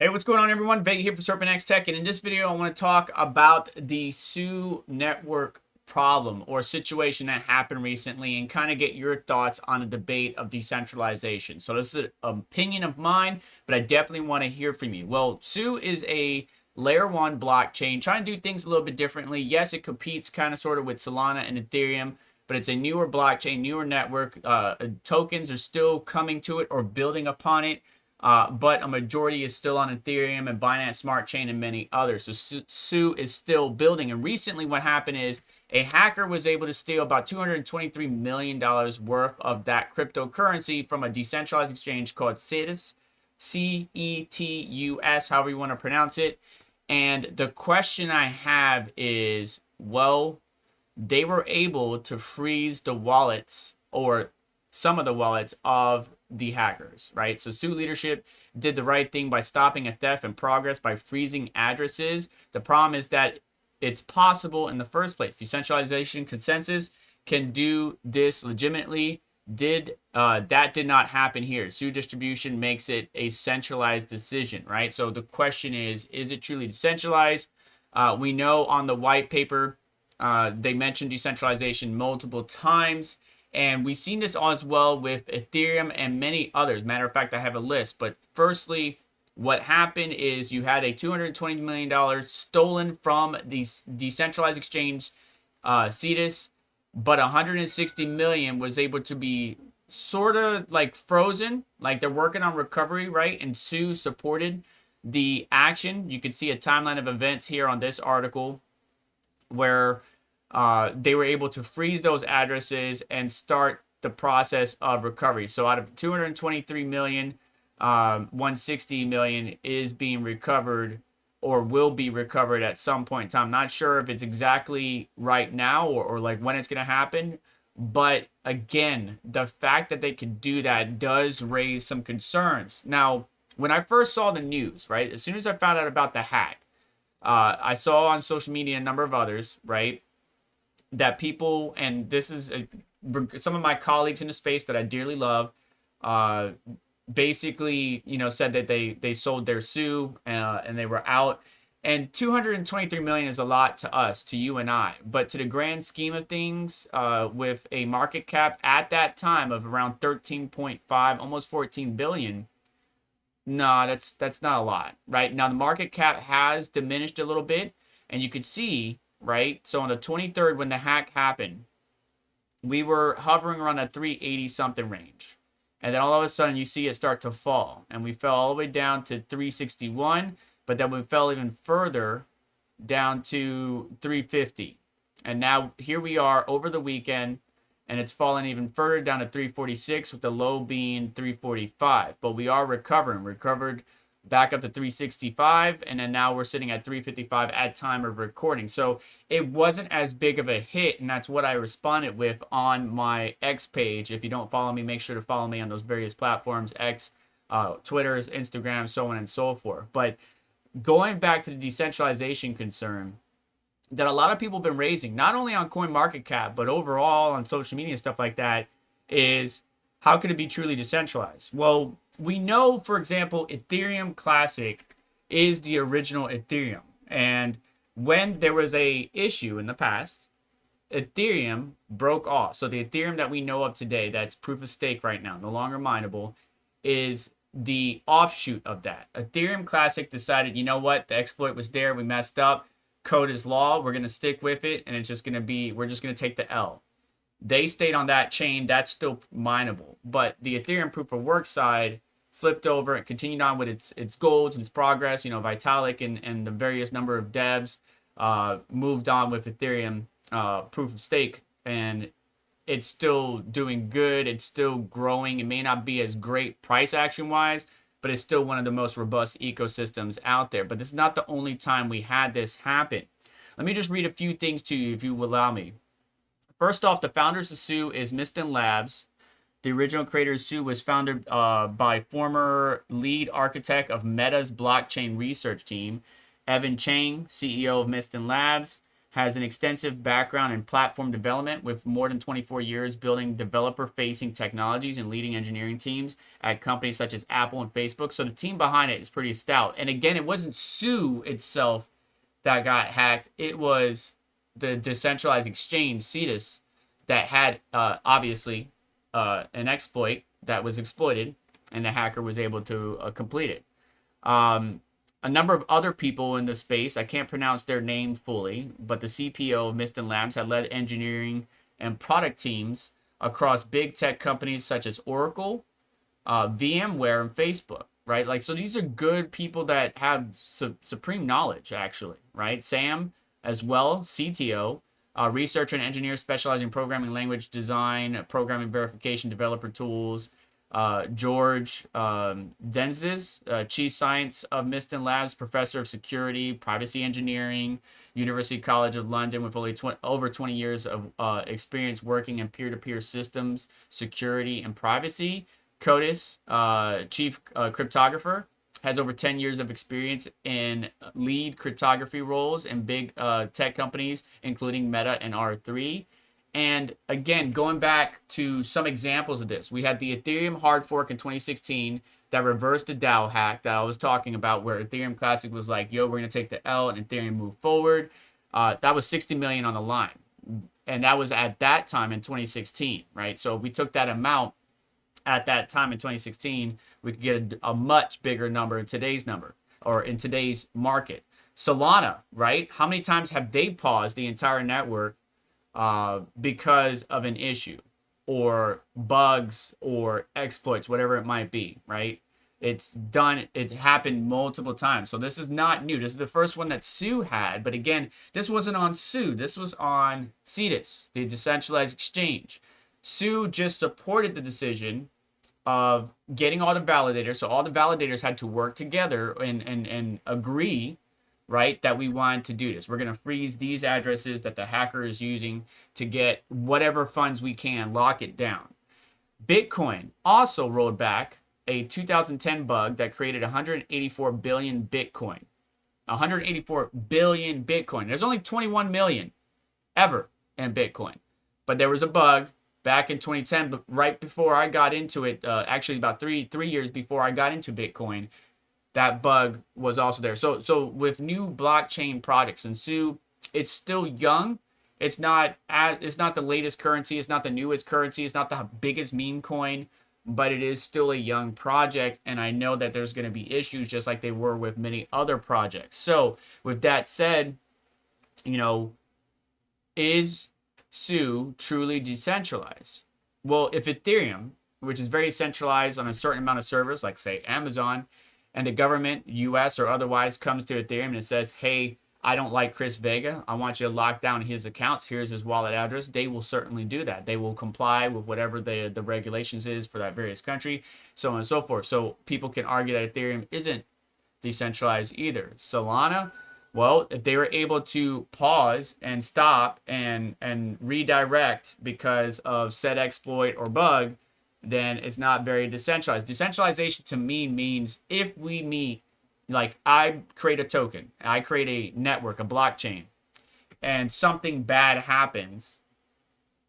Hey, what's going on, everyone? Vega here for SerpentX Tech, and in this video I want to talk about the SUI network problem or situation that happened recently and kind of get your thoughts on the debate of decentralization. So this is an opinion of mine, but I definitely want to hear from you. Well, SUI is a layer 1 blockchain trying to do things a little bit differently. Yes, it competes kind of sort of with Solana and Ethereum, but it's a newer blockchain, newer network. Tokens are still coming to it or building upon it. But a majority is still on Ethereum and Binance Smart Chain and many others. So SUI is still building. And recently what happened is a hacker was able to steal about $223 million worth of that cryptocurrency from a decentralized exchange called Cetus, C-E-T-U-S, however you want to pronounce it. And the question I have is, well, they were able to freeze the wallets or some of the wallets of the hackers, right? So SUI leadership did the right thing by stopping a theft in progress by freezing addresses. The problem is that it's possible in the first place. Decentralization consensus can do this legitimately. That did not happen here. SUI distribution makes it a centralized decision, right? So the question is it truly decentralized? We know on the white paper, they mentioned decentralization multiple times. And we've seen this as well with Ethereum and many others. Matter of fact, I have a list. But firstly, what happened is you had a $220 million stolen from the decentralized exchange, Cetus, but $160 million was able to be sort of like frozen. Like they're working on recovery, right? And SUI supported the action. You can see a timeline of events here on this article where they were able to freeze those addresses and start the process of recovery. So out of 223 million, 160 million is being recovered or will be recovered at some point in time. Not sure if it's exactly right now or like when it's going to happen. But again, the fact that they could do that does raise some concerns. Now, when I first saw the news, right, as soon as I found out about the hack, I saw on social media a number of others, right, that people, and this is some of my colleagues in the space that I dearly love, basically, said that they sold their SUI and they were out. And 223 million is a lot to us, to you and I. But to the grand scheme of things, with a market cap at that time of around 13.5, almost 14 billion, no, that's not a lot, right? Now the market cap has diminished a little bit, and you could see, right? So on the 23rd, when the hack happened, we were hovering around a 380 something range. And then all of a sudden you see it start to fall. And we fell all the way down to 361, but then we fell even further down to 350. And now here we are over the weekend, and it's fallen even further down to 346 with the low being 345. But we are recovered back up to 365, and then now we're sitting at 355 at time of recording. So it wasn't as big of a hit, and that's what I responded with on my X page. If you don't follow me, make sure to follow me on those various platforms, X, Twitter, Instagram, so on and so forth. But going back to the decentralization concern that a lot of people have been raising, not only on CoinMarketCap, but overall on social media and stuff like that, is how could it be truly decentralized? Well, we know, for example, Ethereum Classic is the original Ethereum. And when there was a issue in the past, Ethereum broke off. So the Ethereum that we know of today, that's proof of stake right now, no longer mineable, is the offshoot of that. Ethereum Classic decided, you know what, the exploit was there, we messed up, code is law, we're going to stick with it, and it's just going to be, we're just going to take the L. They stayed on that chain, that's still mineable. But the Ethereum proof of work side flipped over and continued on with its goals and its progress. Vitalik and the various number of devs moved on with Ethereum proof of stake, and it's still doing good. It's still growing. It may not be as great price action wise, but it's still one of the most robust ecosystems out there. But this is not the only time we had this happen. Let me just read a few things to you, if you will allow me. First off, the founders of SUI is Miston Labs. The original creator of SUI was founded by former lead architect of Meta's blockchain research team, Evan Chang, CEO of Miston Labs. has an extensive background in platform development with more than 24 years building developer-facing technologies and leading engineering teams at companies such as Apple and Facebook. So the team behind it is pretty stout. And again, it wasn't SUI itself that got hacked. It was the decentralized exchange, Cetus, that had obviously an exploit that was exploited, and the hacker was able to complete it. A number of other people in the space, I can't pronounce their name fully, but the CPO of Mist and Labs had led engineering and product teams across big tech companies such as Oracle, VMware, and Facebook, right? Like, so these are good people that have supreme knowledge, actually, right? Sam as well, CTO, researcher and engineer specializing in programming language design, programming verification, developer tools. George Denzis, Chief Science of Mist and Labs, Professor of Security, Privacy Engineering, University College of London, with over 20 years of experience working in peer-to-peer systems, security, and privacy. Cetus, Chief Cryptographer, has over 10 years of experience in lead cryptography roles in big tech companies, including Meta and R3. And again, going back to some examples of this, we had the Ethereum hard fork in 2016 that reversed the DAO hack that I was talking about, where Ethereum Classic was like, yo, we're going to take the L and Ethereum move forward. That was 60 million on the line. And that was at that time in 2016, right? So if we took that amount at that time in 2016, we could get a much bigger number in today's number, or in today's market. Solana, right? How many times have they paused the entire network because of an issue or bugs or exploits, whatever it might be, right? It's done. It happened multiple times. So this is not new. This is the first one that SUI had. But again, this wasn't on SUI. This was on Cetus, the decentralized exchange. SUI just supported the decision of getting all the validators. So all the validators had to work together and agree, right, that we wanted to do this. We're going to freeze these addresses that the hacker is using to get whatever funds we can, lock it down. Bitcoin also rolled back a 2010 bug that created 184 billion Bitcoin. 184 billion Bitcoin. There's only 21 million ever in Bitcoin. But there was a bug back in 2010, but right before I got into it, actually about three years before I got into Bitcoin, that bug was also there. So with new blockchain products and SUI, it's still young. It's not the latest currency. It's not the newest currency. It's not the biggest meme coin, but it is still a young project. And I know that there's going to be issues just like they were with many other projects. So with that said, is SUI truly decentralized? Well, if Ethereum, which is very centralized on a certain amount of servers, like say Amazon, and the government, US or otherwise, comes to Ethereum and says, hey, I don't like Chris Vega. I want you to lock down his accounts. Here's his wallet address. They will certainly do that. They will comply with whatever the regulations is for that various country, so on and so forth. So people can argue that Ethereum isn't decentralized either. Solana, well, if they were able to pause and stop and redirect because of said exploit or bug, then it's not very decentralized. Decentralization to me means if we meet, like I create a token, I create a network, a blockchain, and something bad happens,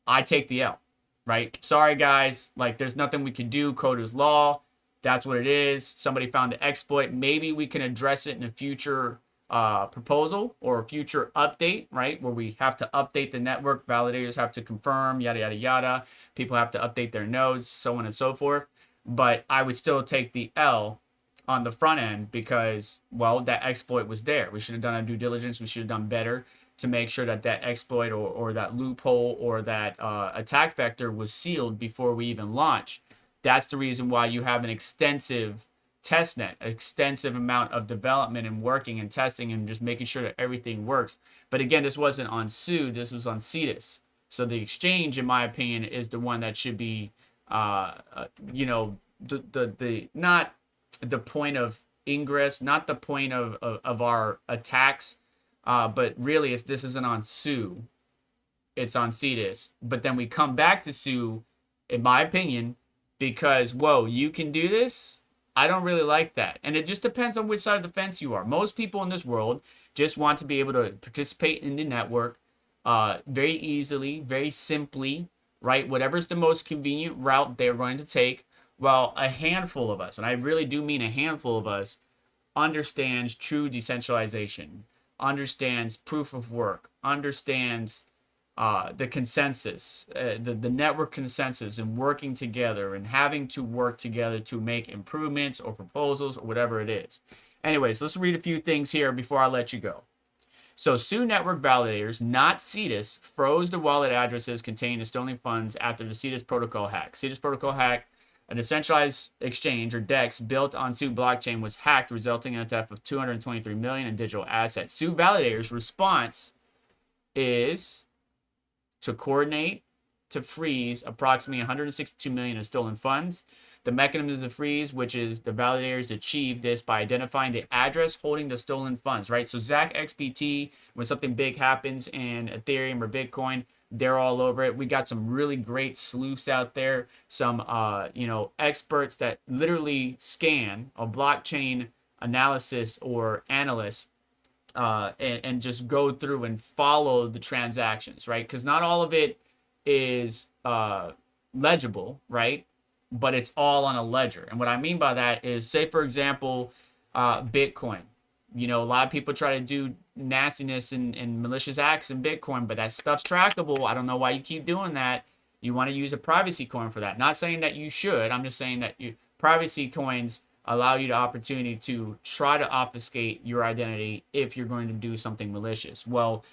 I take the L, right? Sorry guys, like there's nothing we can do. Code is law. That's what it is. Somebody found the exploit. Maybe we can address it in a future proposal or a future update, right? Where we have to update the network, validators have to confirm, yada, yada, yada. People have to update their nodes, so on and so forth. But I would still take the L on the front end because, well, that exploit was there. We should have done our due diligence. We should have done better to make sure that that exploit or that loophole or that attack vector was sealed before we even launch. That's the reason why you have an extensive testnet, extensive amount of development and working and testing and just making sure that everything works. But again, this wasn't on SUI, this was on Cetus. So the exchange, in my opinion, is the one that should be, the not the point of ingress, not the point of our attacks, but really this isn't on SUI, it's on Cetus. But then we come back to SUI, in my opinion, because, whoa, you can do this? I don't really like that. And it just depends on which side of the fence you are. Most people in this world just want to be able to participate in the network very easily, very simply, right? Whatever's the most convenient route they're going to take. Well, a handful of us, and I really do mean a handful of us, understands true decentralization, understands proof of work, understands the consensus, the network consensus, and working together and having to work together to make improvements or proposals or whatever it is. Anyways, let's read a few things here before I let you go. So SUI network validators, not Cetus, froze the wallet addresses containing the stolen funds after the Cetus protocol hack. Cetus protocol hack, a decentralized exchange or DEX built on SUI blockchain, was hacked, resulting in a theft of 223 million in digital assets. SUI validators' response is to coordinate to freeze approximately 162 million in stolen funds. The mechanism of freeze, which is the validators achieved this by identifying the address holding the stolen funds, right? So Zach XBT, when something big happens in Ethereum or Bitcoin, they're all over it. We got some really great sleuths out there, some experts that literally scan a blockchain analysis or analyst and just go through and follow the transactions, right? Because not all of it is legible, right? But it's all on a ledger. And what I mean by that is, say, for example, Bitcoin. A lot of people try to do nastiness and malicious acts in Bitcoin, but that stuff's trackable. I don't know why you keep doing that. You want to use a privacy coin for that. Not saying that you should. I'm just saying that privacy coins allow you the opportunity to try to obfuscate your identity if you're going to do something malicious. Well,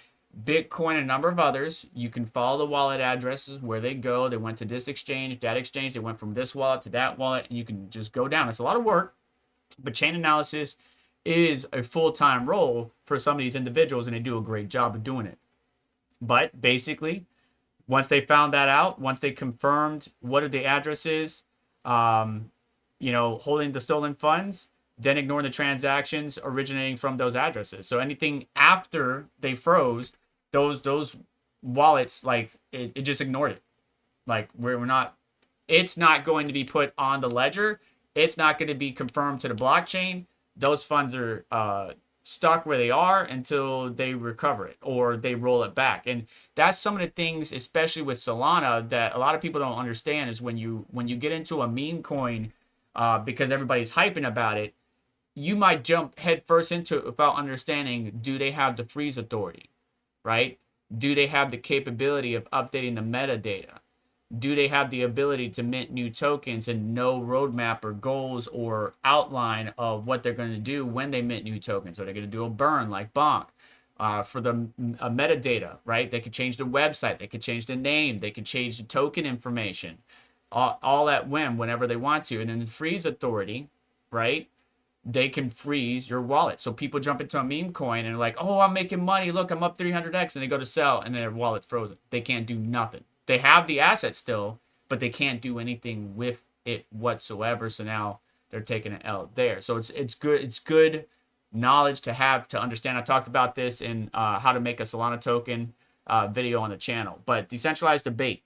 Bitcoin and a number of others, you can follow the wallet addresses where they go. They went to this exchange, that exchange. They went from this wallet to that wallet, and you can just go down. It's a lot of work, but chain analysis is a full-time role for some of these individuals, and they do a great job of doing it. But basically, once they found that out, once they confirmed what are the addresses, holding the stolen funds, then ignore the transactions originating from those addresses. So anything after they froze, those wallets, like it just ignored it. Like we're not, it's not going to be put on the ledger. It's not going to be confirmed to the blockchain. Those funds are stuck where they are until they recover it or they roll it back. And that's some of the things, especially with Solana, that a lot of people don't understand is when you get into a meme coin, because everybody's hyping about it, you might jump headfirst into it without understanding, do they have the freeze authority, right? Do they have the capability of updating the metadata? Do they have the ability to mint new tokens and no roadmap or goals or outline of what they're going to do when they mint new tokens? Are they going to do a burn like Bonk? For the metadata, right? They could change the website. They could change the name. They could change the token information, all at whim whenever they want to. And then the freeze authority, right? They can freeze your wallet. So people jump into a meme coin and are like, oh, I'm making money. Look, I'm up 300x. And they go to sell and their wallet's frozen. They can't do nothing. They have the asset still, but they can't do anything with it whatsoever. So now they're taking an L there. So it's good. It's good knowledge to have to understand. I talked about this in how to make a Solana token video on the channel. But decentralized debate.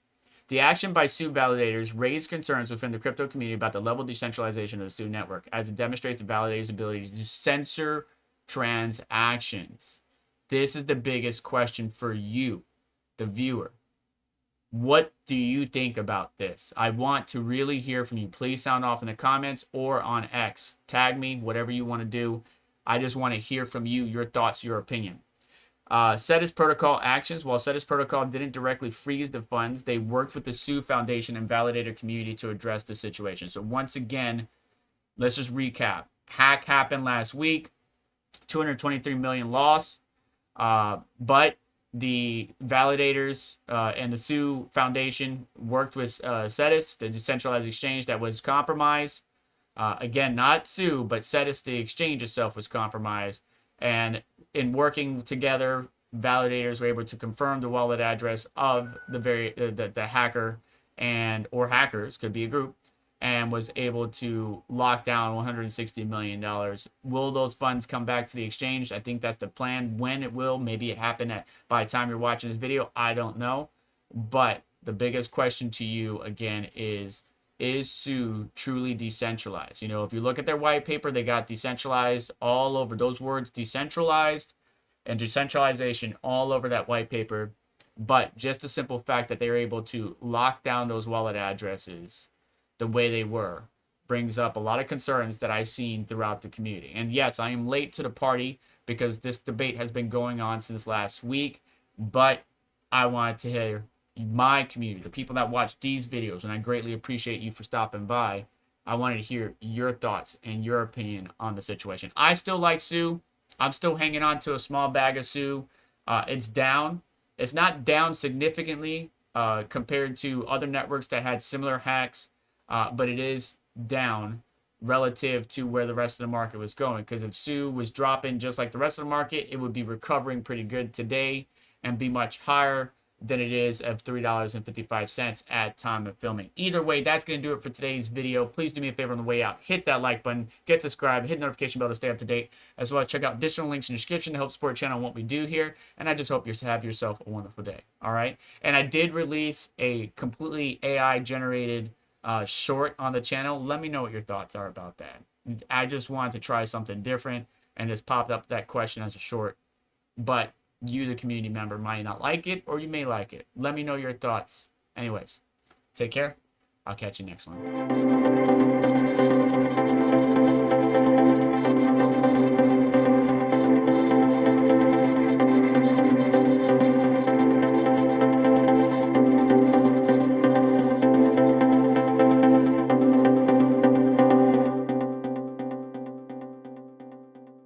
The action by SUI validators raised concerns within the crypto community about the level of decentralization of the SUI network, as it demonstrates the validator's ability to censor transactions. This is the biggest question for you, the viewer. What do you think about this? I want to really hear from you. Please sound off in the comments or on X. Tag me, whatever you want to do. I just want to hear from you, your thoughts, your opinion. Cetus protocol actions. While Cetus protocol didn't directly freeze the funds, they worked with the SUI Foundation and validator community to address the situation. So once again, let's just recap. Hack happened last week, 223 million loss, but the validators and the SUI Foundation worked with Cetus, the decentralized exchange that was compromised. Again, not SUI, but Cetus, the exchange itself, was compromised. And in working together, validators were able to confirm the wallet address of the hacker or hackers, could be a group, and was able to lock down $160 million. Will those funds come back to the exchange? I think that's the plan. When it will, maybe it happened by the time you're watching this video. I don't know. But the biggest question to you, again, is SUI truly decentralized? If you look at their white paper, they got decentralized all over. Those words, decentralized, and decentralization all over that white paper. But just the simple fact that they were able to lock down those wallet addresses the way they were brings up a lot of concerns that I've seen throughout the community. And yes, I am late to the party because this debate has been going on since last week, but I wanted to hear my community, the people that watch these videos, and I greatly appreciate you for stopping by. I wanted to hear your thoughts and your opinion on the situation. I still like SUI. I'm still hanging on to a small bag of SUI. It's down. It's not down significantly compared to other networks that had similar hacks, but it is down relative to where the rest of the market was going. Because if SUI was dropping just like the rest of the market, it would be recovering pretty good today and be much higher than it is of $3.55 at time of filming. Either way, that's going to do it for today's video. Please do me a favor on the way out. Hit that like button, get subscribed, hit the notification bell to stay up to date, as well as check out additional links in the description to help support the channel and what we do here. And I just hope you have yourself a wonderful day. All right. And I did release a completely AI generated short on the channel. Let me know what your thoughts are about that. I just wanted to try something different and just popped up that question as a short. But you, the community member, might not like it, or you may like it. Let me know your thoughts. Anyways, take care. I'll catch you next one.